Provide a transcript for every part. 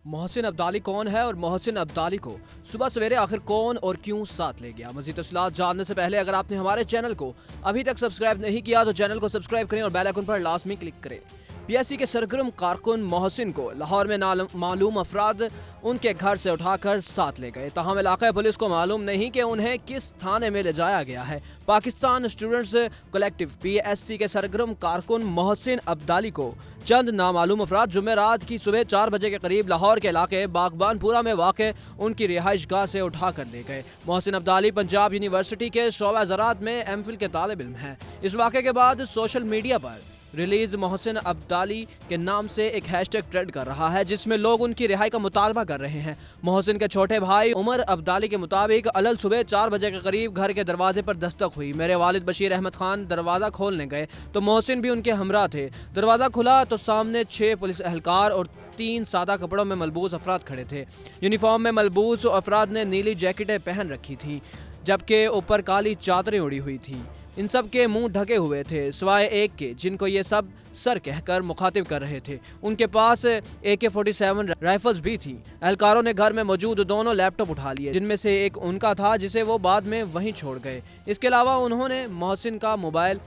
मोहसिन अब्दाली कौन है और मोहसिन अब्दाली को सुबह सवेरे आखिर कौन और क्यों साथ ले गया? मज़ीद तफ़सीलात जानने से पहले अगर आपने हमारे चैनल को अभी तक सब्सक्राइब नहीं किया तो चैनल को सब्सक्राइब करें और बेल आइकन पर लाजमी क्लिक करें। पीएससी के सरगर्म कारकुन मोहसिन को लाहौर में मालूम अफराद उनके घर से उठाकर साथ ले गए। ताहम इलाका पुलिस को मालूम नहीं कि उन्हें किस थाने में ले जाया गया है। पाकिस्तान स्टूडेंट्स कलेक्टिव पीएससी के सरगर्म कारकुन मोहसिन अब्दाली को चंद नामालूम अफराद जुमेरात की सुबह 4 बजे के करीब लाहौर के इलाके बागबानपुरा में वाक़ उनकी रिहाइश गाह से उठा कर ले गए। मोहसिन अब्दाली पंजाब यूनिवर्सिटी के शोबा ज़राअत में एमफिल के तालिब इल्म हैं। इस वाक़े के बाद सोशल मीडिया पर रिलीज मोहसिन अब्दाली के नाम से एक हैशटैग ट्रेंड कर रहा है, जिसमें लोग उनकी रिहाई का मुतालबा कर रहे हैं। मोहसिन के छोटे भाई उमर अब्दाली के मुताबिक अलल सुबह 4 बजे के करीब घर के दरवाजे पर दस्तक हुई। मेरे वालिद बशीर अहमद खान दरवाज़ा खोलने गए तो मोहसिन भी उनके हमरा थे। दरवाज़ा खुला तो सामने 6 पुलिस एहलकार और 3 सादा कपड़ों में मलबूस अफराद खड़े थे। यूनिफॉर्म में मलबूस अफराद ने नीली जैकेटें पहन रखी थी, जबकि ऊपर काली चादरें उड़ी हुई थी। इन सब के मुंह ढके हुए थे सिवाय एक के, जिनको ये सब सर कहकर मुखातिब कर रहे थे। उनके पास AK-47 राइफल्स भी थी। एहलकारों ने घर में मौजूद दोनों लैपटॉप उठा लिए, जिनमें से एक उनका था जिसे वो बाद में वहीं छोड़ गए। इसके अलावा उन्होंने मोहसिन का मोबाइल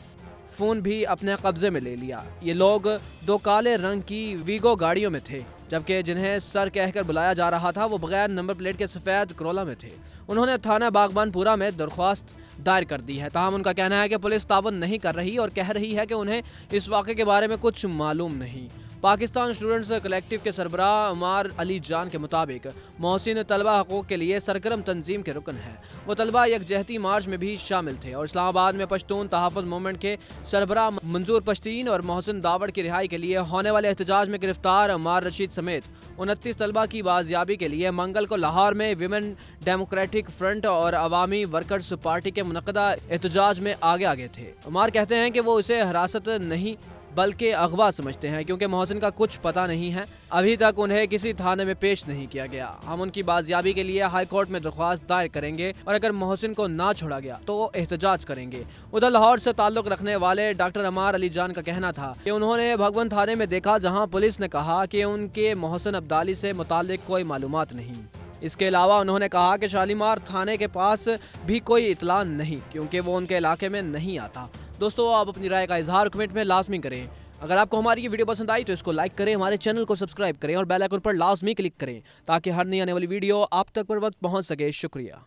फ़ोन भी अपने कब्जे में ले लिया। ये लोग 2 काले रंग की वीगो गाड़ियों में थे, जबकि जिन्हें सर कहकर बुलाया जा रहा था वो बगैर नंबर प्लेट के सफ़ेद करोला में थे। उन्होंने थाना बागबानपुरा में दरख्वास्त दायर कर दी है। ताहम उनका कहना है कि पुलिस तावन नहीं कर रही और कह रही है कि उन्हें इस वाक़े के बारे में कुछ मालूम नहीं। पाकिस्तान स्टूडेंट्स कलेक्टिव के सरबराह उमर अली जान के मुताबिक मोहसिन तलबा हकूक़ के लिए सरगर्म तंजीम के रुकन है। वो तलबा यकजहती मार्च में भी शामिल थे और इस्लामाबाद में पश्तून तहफ़्फ़ुज़ मूवमेंट के सरबराह मंजूर पश्तीन और मोहसिन दावड़ की रिहाई के लिए होने वाले एहतजाज में गिरफ्तार अमार रशीद समेत 29 तलबा की बाजियाबी के लिए मंगल को लाहौर में विमेन डेमोक्रेटिक फ्रंट और अवामी वर्कर्स पार्टी के मुनक़दा एहतजाज में आगे थे। उमर कहते हैं कि वो इसे हिरासत नहीं बल्कि अगवा समझते हैं, क्योंकि मोहसिन का कुछ पता नहीं है। अभी तक उन्हें किसी थाने में पेश नहीं किया गया। हम उनकी बाजियाबी के लिए हाई कोर्ट में दरख्वास्त दायर करेंगे और अगर मोहसिन को ना छोड़ा गया तो एहतजाज करेंगे। उधर लाहौर से ताल्लुक़ रखने वाले डॉक्टर अमार अली जान का कहना था कि उन्होंने भगवन थाने में देखा, जहाँ पुलिस ने कहा कि उनके मोहसिन अब्दाली से मुताल्लिक़ कोई मालूमात नहीं। इसके अलावा उन्होंने कहा कि शालीमार थाने के पास भी कोई इत्तला नहीं, क्योंकि वो उनके इलाके में नहीं आता। दोस्तों, आप अपनी राय का इजहार कमेंट में लाजमी करें। अगर आपको हमारी ये वीडियो पसंद आई तो इसको लाइक करें, हमारे चैनल को सब्सक्राइब करें और बेल आइकन पर लाजमी क्लिक करें ताकि हर नई आने वाली वीडियो आप तक पर वक्त पहुंच सके। शुक्रिया।